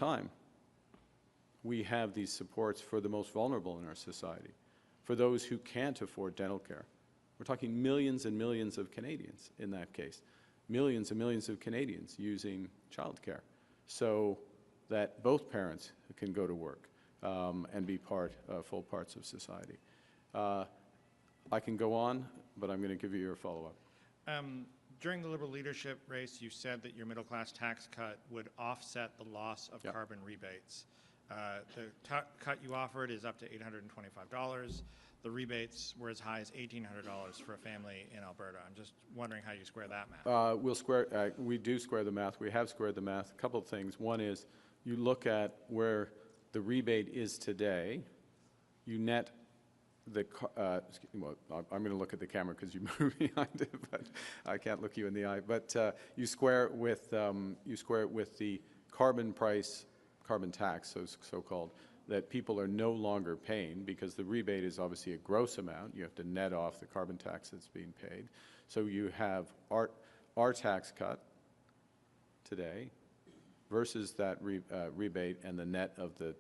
time, we have these supports for the most vulnerable in our society, for those who can't afford dental care. We're talking millions and millions of Canadians in that case, millions and millions of Canadians using childcare, so that both parents can go to work and be full parts of society. I can go on, but I'm going to give you your follow-up. During the Liberal leadership race, you said that your middle-class tax cut would offset the loss of carbon rebates. The cut you offered is up to $825. The rebates were as high as $1,800 for a family in Alberta. I'm just wondering how you square that math. We do square the math. We have squared the math. A couple of things. One is you look at where the rebate is today. You net the. Well, I'm going to look at the camera because you move behind it, but I can't look you in the eye. But you square it with the carbon price, carbon tax, so-called, that people are no longer paying, because the rebate is obviously a gross amount. You have to net off the carbon tax that's being paid. So you have our tax cut today versus that rebate and the net of the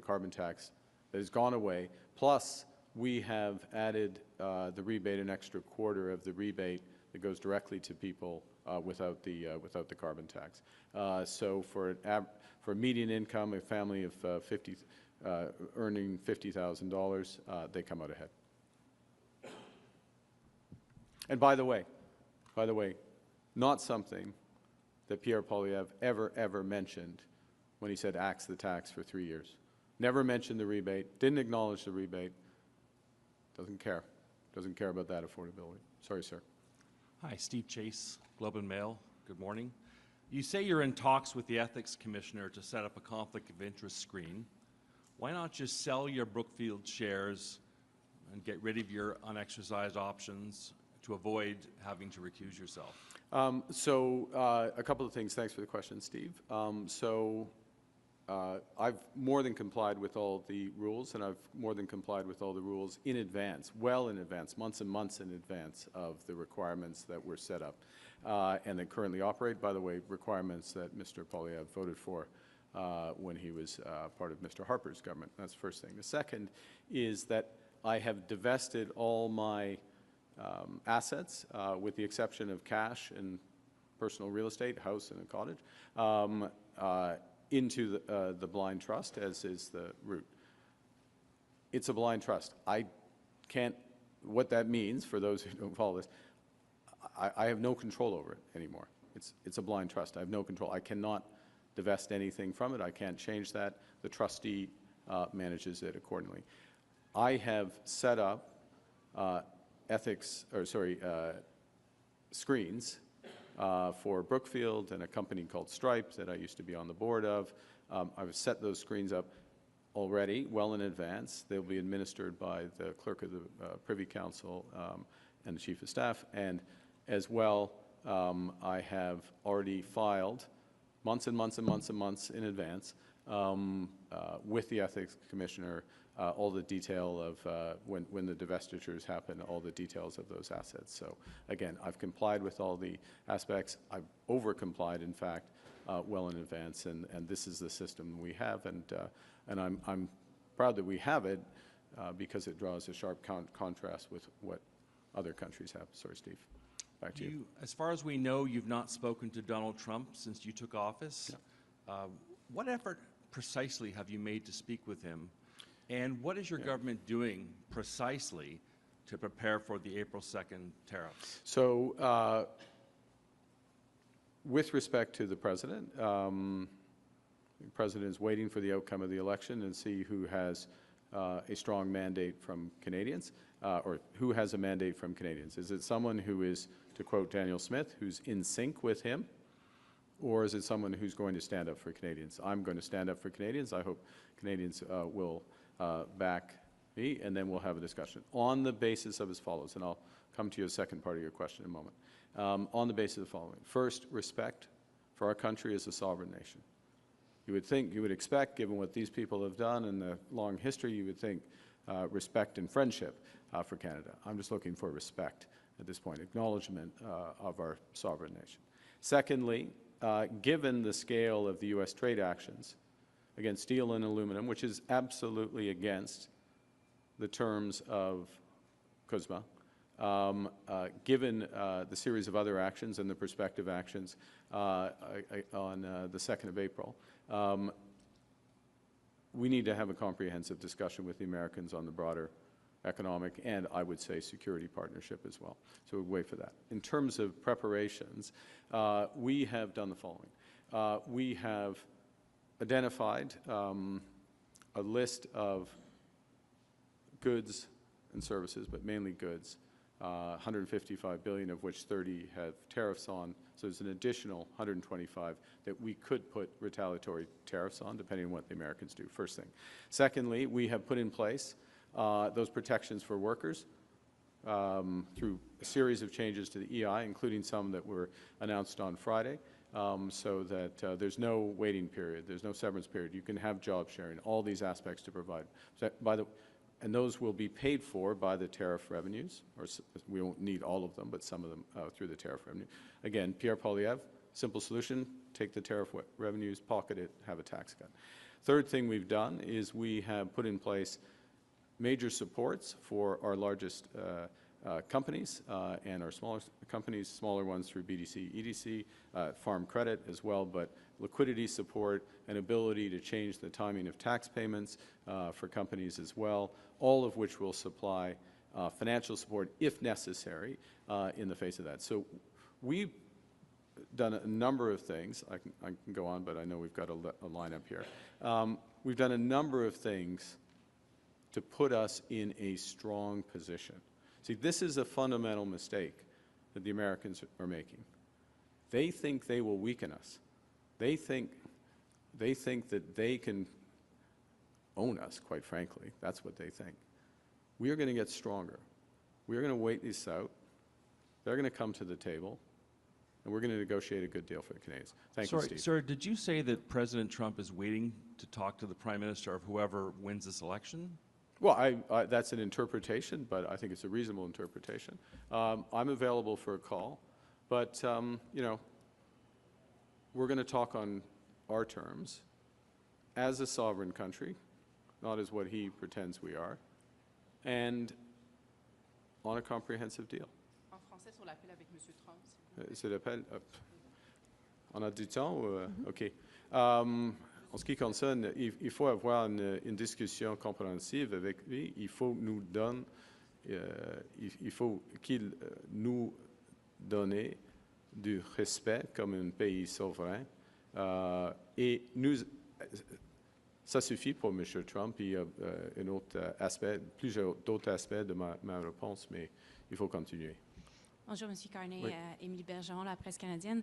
carbon tax that has gone away. Plus, we have added the rebate, an extra quarter of the rebate that goes directly to people without the carbon tax. So for a median income, a family of earning $50,000, they come out ahead. And by the way, not something that Pierre Poilievre ever mentioned when he said axe the tax for 3 years. Never mentioned the rebate, didn't acknowledge the rebate, doesn't care about that affordability. Sorry, sir. Hi, Steve Chase, Globe and Mail. Good morning. You say you're in talks with the Ethics Commissioner to set up a conflict of interest screen. Why not just sell your Brookfield shares and get rid of your unexercised options to avoid having to recuse yourself? A couple of things. Thanks for the question, Steve. I've more than complied with all the rules, and I've more than complied with all the rules in advance, well in advance, months and months in advance of the requirements that were set up and that currently operate. By the way, requirements that Mr. Poilievre voted for when he was part of Mr. Harper's government. That's the first thing. The second is that I have divested all my assets, with the exception of cash and personal real estate, house and a cottage, into the blind trust, as is the route. It's a blind trust. I can't, what that means for those who don't follow this, I have no control over it anymore. It's a blind trust. I have no control. I cannot divest anything from it. I can't change that. The trustee manages it accordingly. I have set up screens for Brookfield and a company called Stripe that I used to be on the board of. I've set those screens up already well in advance. They'll be administered by the clerk of the Privy Council and the Chief of Staff. And as well, I have already filed months and months and months and months in advance with the Ethics Commissioner all the detail of when the divestitures happen, all the details of those assets. So again, I've complied with all the aspects. I've over-complied, in fact, well in advance, and this is the system we have, and I'm proud that we have it because it draws a sharp contrast with what other countries have. Sorry, Steve. Back to you. As far as we know, you've not spoken to Donald Trump since you took office. Yeah. What effort precisely have you made to speak with him? And what is your government doing precisely to prepare for the April 2nd tariffs? So with respect to the President is waiting for the outcome of the election and see who has a strong mandate from Canadians, or who has a mandate from Canadians. Is it someone who is, to quote Daniel Smith, who's in sync with him? Or is it someone who's going to stand up for Canadians? I'm going to stand up for Canadians. I hope Canadians will back me, and then we'll have a discussion on the basis of as follows, and I'll come to your second part of your question in a moment. On the basis of the following. First, respect for our country as a sovereign nation. You would expect, given what these people have done and the long history, you would think respect and friendship for Canada. I'm just looking for respect at this point, acknowledgement of our sovereign nation. Secondly, given the scale of the U.S. trade actions against steel and aluminum, which is absolutely against the terms of CUSMA, given the series of other actions and the prospective actions on the 2nd of April. We need to have a comprehensive discussion with the Americans on the broader economic and, I would say, security partnership as well. So we'll wait for that. In terms of preparations, we have done the following. We have identified a list of goods and services, but mainly goods, 155 billion of which 30 have tariffs on. So there's an additional 125 that we could put retaliatory tariffs on, depending on what the Americans do, first thing. Secondly, we have put in place those protections for workers through a series of changes to the EI, including some that were announced on Friday, so that there's no waiting period, there's no severance period. You can have job sharing, all these aspects to provide. So and those will be paid for by the tariff revenues, or we won't need all of them, but some of them through the tariff revenue. Again, Pierre Poilievre, simple solution, take the tariff revenues, pocket it, have a tax cut. Third thing we've done is we have put in place major supports for our largest companies and our smaller companies, smaller ones through BDC, EDC, farm credit as well, but liquidity support and ability to change the timing of tax payments for companies as well, all of which will supply financial support if necessary in the face of that. So we've done a number of things. I can go on, but I know we've got a lineup here. We've done a number of things to put us in a strong position. See, this is a fundamental mistake that the Americans are making. They think they will weaken us. They think that they can own us, quite frankly. That's what they think. We are going to get stronger. We are going to wait this out. They're going to come to the table, and we're going to negotiate a good deal for the Canadians. Thank you, Steve. Sir, did you say that President Trump is waiting to talk to the Prime Minister of whoever wins this election? Well, that's an interpretation, but I think it's a reasonable interpretation. I'm available for a call, but, you know, we're going to talk on our terms as a sovereign country, not as what he pretends we are, and on a comprehensive deal. En français sur l'appel avec M. Trump. C'est l'appel. On a du temps? OK. En ce qui concerne, il faut avoir une discussion compréhensive avec lui. Il faut nous donner, il faut qu'il nous donne du respect comme un pays souverain. Et nous, ça suffit pour M. Trump. Il y a un autre aspect, plusieurs d'autres aspects de ma réponse, mais il faut continuer. Bonjour, M. Carney. Oui. Émilie Bergeron, la presse canadienne.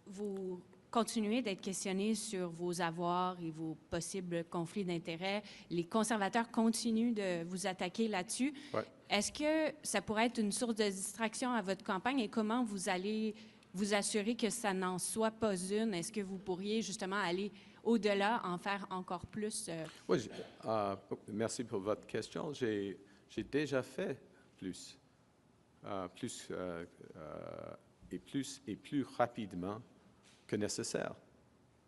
Vous continuez d'être questionné sur vos avoirs et vos possibles conflits d'intérêts. Les conservateurs continuent de vous attaquer là-dessus. Ouais. Est-ce que ça pourrait être une source de distraction à votre campagne et comment vous allez vous assurer que ça n'en soit pas une? Est-ce que vous pourriez justement aller au-delà, en faire encore plus? Oui, merci pour votre question. J'ai déjà fait plus et plus rapidement que nécessaire.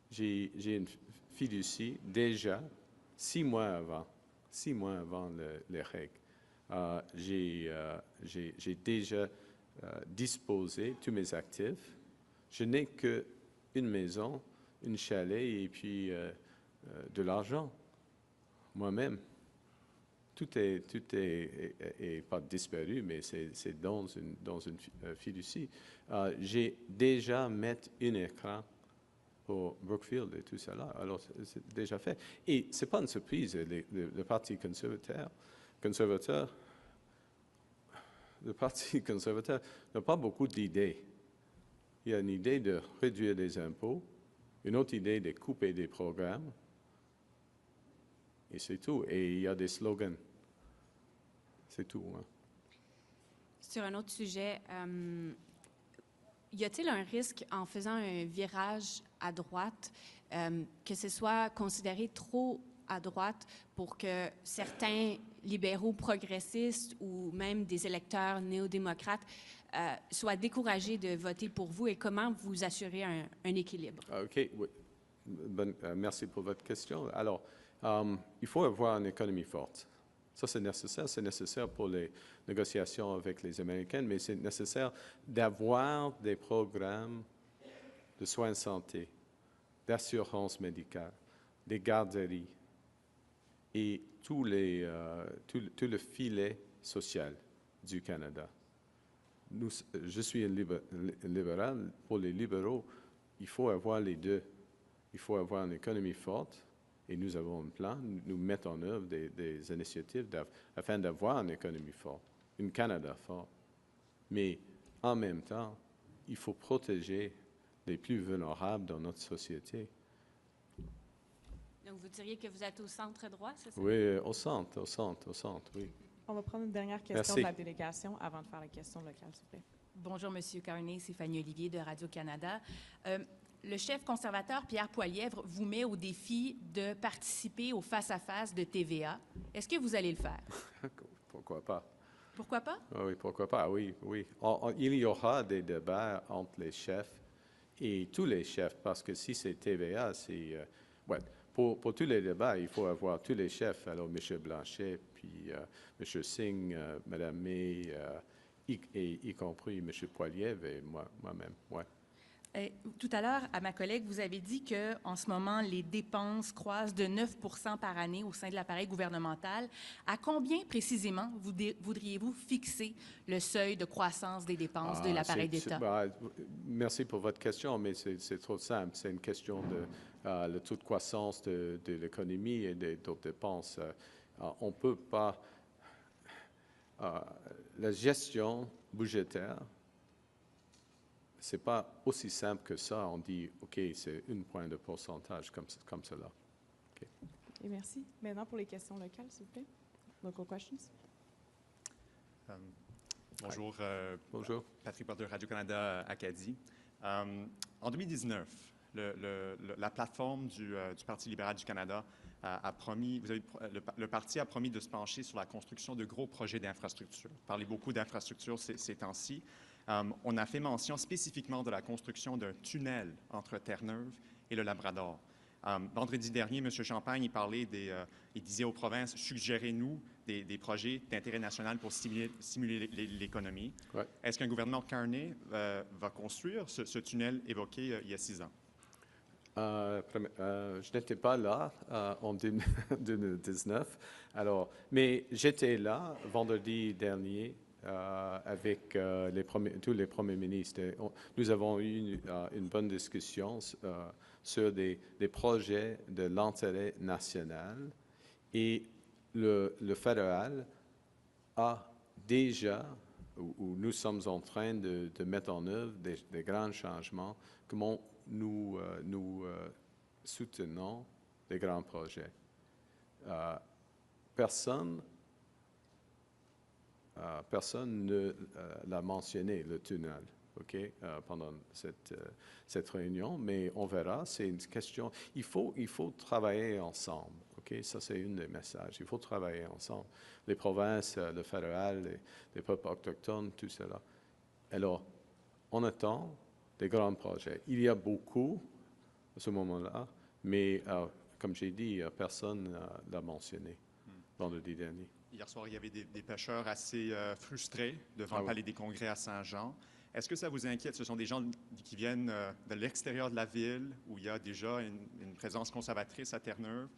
J'ai une fiducie déjà 6 mois avant les règles. J'ai déjà disposé tous mes actifs. Je n'ai qu'une maison, une chalet et puis de l'argent moi-même. Tout est pas disparu, mais c'est dans une fiducie. J'ai déjà mis un écran pour Brookfield et tout cela. Alors, c'est déjà fait. Et ce n'est pas une surprise. Le Parti conservateur n'a pas beaucoup d'idées. Il y a une idée de réduire les impôts, une autre idée de couper des programmes, et c'est tout. Et il y a des slogans. C'est tout. Hein. Sur un autre sujet, y a-t-il un risque en faisant un virage à droite que ce soit considéré trop à droite pour que certains libéraux progressistes ou même des électeurs néo-démocrates soient découragés de voter pour vous et comment vous assurez un équilibre? OK. Oui. Merci pour votre question. Alors, il faut avoir une économie forte. Ça, c'est nécessaire. C'est nécessaire pour les négociations avec les Américains, mais c'est nécessaire d'avoir des programmes de soins de santé, d'assurance médicale, des garderies et tout le filet social du Canada. Je suis un libéral. Pour les libéraux, il faut avoir les deux. Il faut avoir une économie forte et nous avons un plan. Nous mettons en œuvre des initiatives afin d'avoir une économie forte, un Canada fort. Mais en même temps, il faut protéger les plus vulnérables dans notre société. Donc, vous diriez que vous êtes au centre droit, c'est ça? Oui, au centre, oui. On va prendre une dernière question Merci. de la délégation avant de faire la question locale, s'il vous plaît. Bonjour, Monsieur Carney, c'est Fanny Olivier de Radio-Canada. Le chef conservateur Pierre Poilievre vous met au défi de participer au face-à-face de TVA. Est-ce que vous allez le faire? Pourquoi pas? Pourquoi pas? Oui, pourquoi pas, oui. Il y aura des débats entre les chefs et tous les chefs, parce que si c'est TVA, c'est... pour tous les débats, il faut avoir tous les chefs, alors M. Blanchet, puis M. Singh, Mme May, y compris M. Poilievre et moi-même, ouais. Tout à l'heure, à ma collègue, vous avez dit qu'en ce moment, les dépenses croissent de 9 par année au sein de l'appareil gouvernemental. À combien précisément voudriez-vous fixer le seuil de croissance des dépenses de l'appareil d'État? Merci pour votre question, mais c'est trop simple. C'est une question de le taux de croissance de l'économie et des autres dépenses. On ne peut pas... la gestion budgétaire, ce n'est pas aussi simple que ça. On dit, OK, c'est un point de pourcentage comme cela. Okay. Et merci. Maintenant, pour les questions locales, s'il vous plaît. Local questions. Bonjour. Bonjour. Patrick Porter, Radio-Canada Acadie. En 2019, la plateforme du Parti libéral du Canada a promis, le parti a promis de se pencher sur la construction de gros projets d'infrastructure. Vous parlez beaucoup d'infrastructures ces temps-ci. On a fait mention spécifiquement de la construction d'un tunnel entre Terre-Neuve et le Labrador. Vendredi dernier, M. Champagne il disait aux provinces, suggérez-nous des projets d'intérêt national pour stimuler l'économie. Ouais. Est-ce qu'un gouvernement Carney va construire ce tunnel évoqué il y a 6 ans? Je n'étais pas là en 2019, mais j'étais là vendredi dernier avec tous les premiers ministres. Nous avons eu une bonne discussion sur des projets de l'intérêt national et le fédéral a déjà, ou nous sommes en train de mettre en œuvre des grands changements, comment nous soutenons des grands projets. Personne ne l'a mentionné, le tunnel, okay, pendant cette réunion, mais on verra. C'est une question. Il faut travailler ensemble. Okay? Ça, c'est un des messages. Il faut travailler ensemble. Les provinces, le fédéral, les peuples autochtones, tout cela. Alors, on attend des grands projets. Il y a beaucoup à ce moment-là, mais comme j'ai dit, personne ne l'a mentionné vendredi dernier. Hier soir, il y avait des pêcheurs assez frustrés devant le Palais des Congrès à Saint-Jean. Est-ce que ça vous inquiète? Ce sont des gens qui viennent de l'extérieur de la ville, où il y a déjà une présence conservatrice à Terre-Neuve.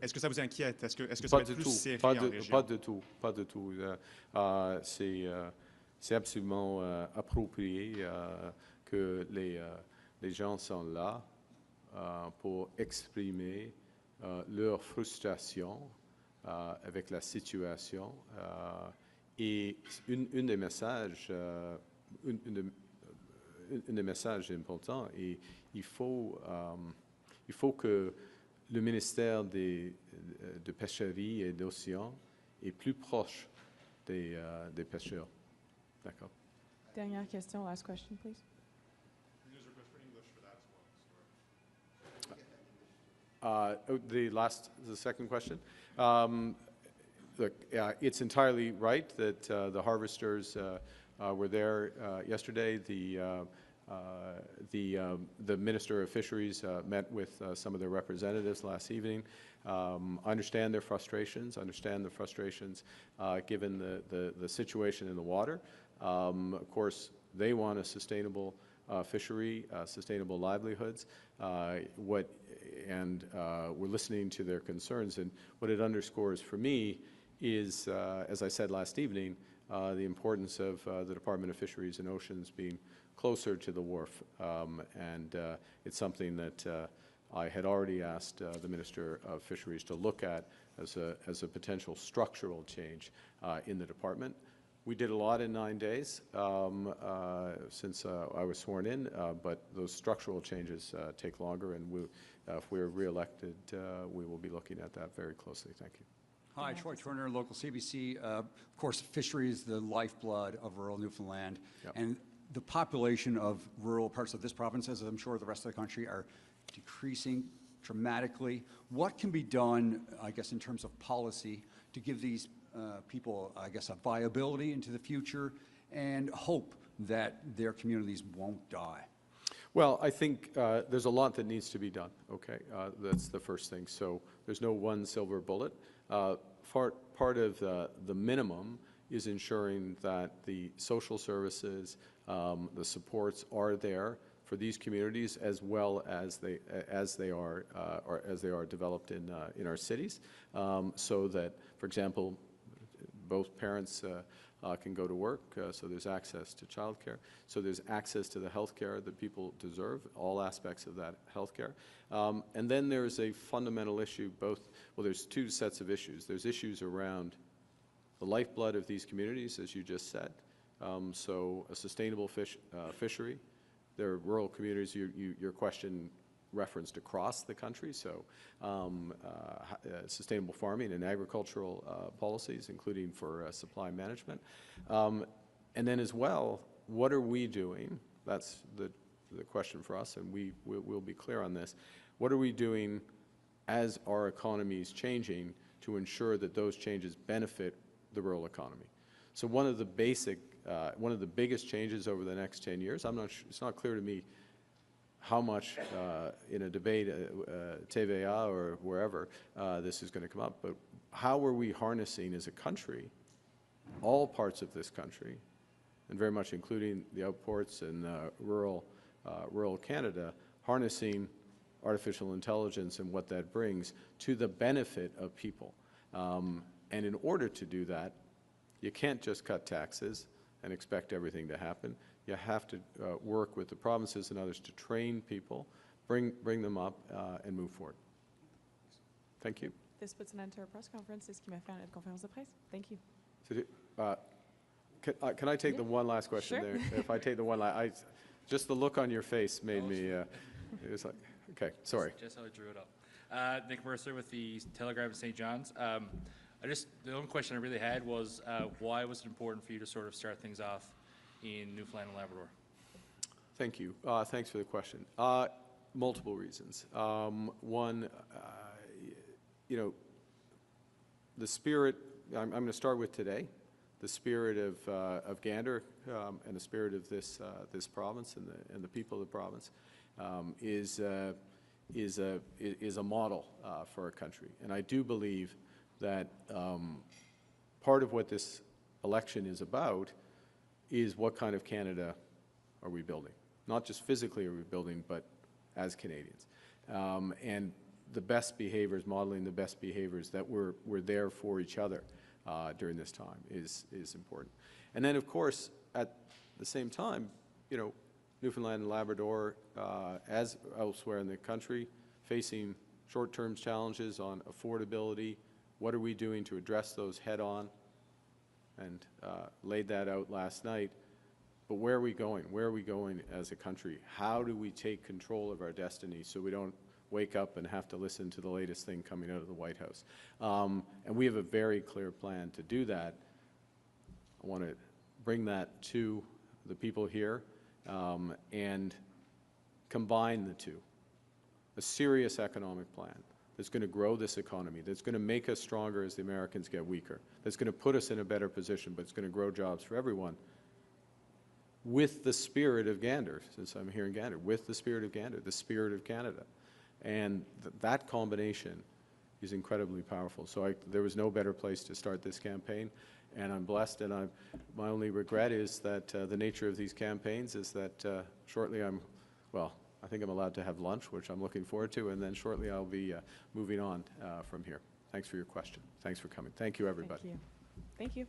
Est-ce que ça vous inquiète? Est-ce que ça va être plus serré en région? Pas du tout. C'est absolument approprié que les gens sont là pour exprimer leur frustration avec la situation. Et un des messages importants, et il faut que le ministère de Pêcherie et d'Océan est plus proche des pêcheurs. D'accord. Dernière question, last question, please. The second question. Look, it's entirely right that the harvesters were there yesterday. The Minister of Fisheries met with some of their representatives last evening. Understand their frustrations, given the situation in the water. Of course, they want a sustainable fishery, sustainable livelihoods. We're listening to their concerns, and what it underscores for me is, as I said last evening, the importance of the Department of Fisheries and Oceans being closer to the wharf, and it's something that I had already asked the Minister of Fisheries to look at as a potential structural change in the department. We did a lot in 9 days since I was sworn in, but those structural changes take longer, and if we're re-elected, we will be looking at that very closely. Thank you. Hi, Troy Turner, local CBC. Of course, fisheries is the lifeblood of rural Newfoundland, Yep. and the population of rural parts of this province, as I'm sure the rest of the country, are decreasing dramatically. What can be done, I guess, in terms of policy to give these people, I guess, a viability into the future and hope that their communities won't die? Well, I think there's a lot that needs to be done, okay? That's the first thing. So there's no one silver bullet. Part of the minimum is ensuring that the social services, the supports are there for these communities as well as they are developed in our cities, so that, for example, both parents can go to work, so there's access to childcare, so there's access to the health care that people deserve, all aspects of that health care. And then there's a fundamental issue, there's two sets of issues. There's issues around the lifeblood of these communities, as you just said, so a sustainable fishery. There are rural communities, your question referenced across the country, so sustainable farming and agricultural policies, including for supply management. And then as well, what are we doing? That's the question for us, and we'll be clear on this. What are we doing as our economy is changing to ensure that those changes benefit the rural economy? So one of the biggest changes over the next 10 years, it's not clear to me how much in a debate, TVA or wherever, this is going to come up, but how are we harnessing as a country, all parts of this country, and very much including the outports and rural Canada, harnessing artificial intelligence and what that brings to the benefit of people. And in order to do that, you can't just cut taxes and expect everything to happen. You have to work with the provinces and others to train people, bring them up, and move forward. Thank you. This puts an end to our press conference. C'est ce qui m'a fait la conférence de presse. Thank you. Can I take the one last question Sure. there? If I take the one last, just the look on your face made me, it was like, okay, sorry. Just how I drew it up. Nick Mercer with the Telegraph of St. John's. The only question I really had was why was it important for you to sort of start things off in Newfoundland and Labrador? Thank you. Thanks for the question. Multiple reasons. One, the spirit, I'm going to start with today, the spirit of Gander and the spirit of this province and the people of the province is a model for our country. And I do believe that part of what this election is about is what kind of Canada are we building? Not just physically are we building, but as Canadians. And the best behaviors, modeling the best behaviors that we're there for each other during this time is important. And then, of course, at the same time, Newfoundland and Labrador, as elsewhere in the country, facing short-term challenges on affordability. What are we doing to address those head-on? And laid that out last night. But where are we going? Where are we going as a country? How do we take control of our destiny so we don't wake up and have to listen to the latest thing coming out of the White House? And we have a very clear plan to do that. I want to bring that to the people here and combine the two. A serious economic plan that's going to grow this economy, that's going to make us stronger as the Americans get weaker, that's going to put us in a better position, but it's going to grow jobs for everyone, with the spirit of Gander, since I'm here in Gander, with the spirit of Gander, the spirit of Canada. And that combination is incredibly powerful. So there was no better place to start this campaign, and I'm blessed, and my only regret is that the nature of these campaigns is that shortly I think I'm allowed to have lunch, which I'm looking forward to, and then shortly I'll be moving on from here. Thanks for your question. Thanks for coming. Thank you, everybody. Thank you. Thank you.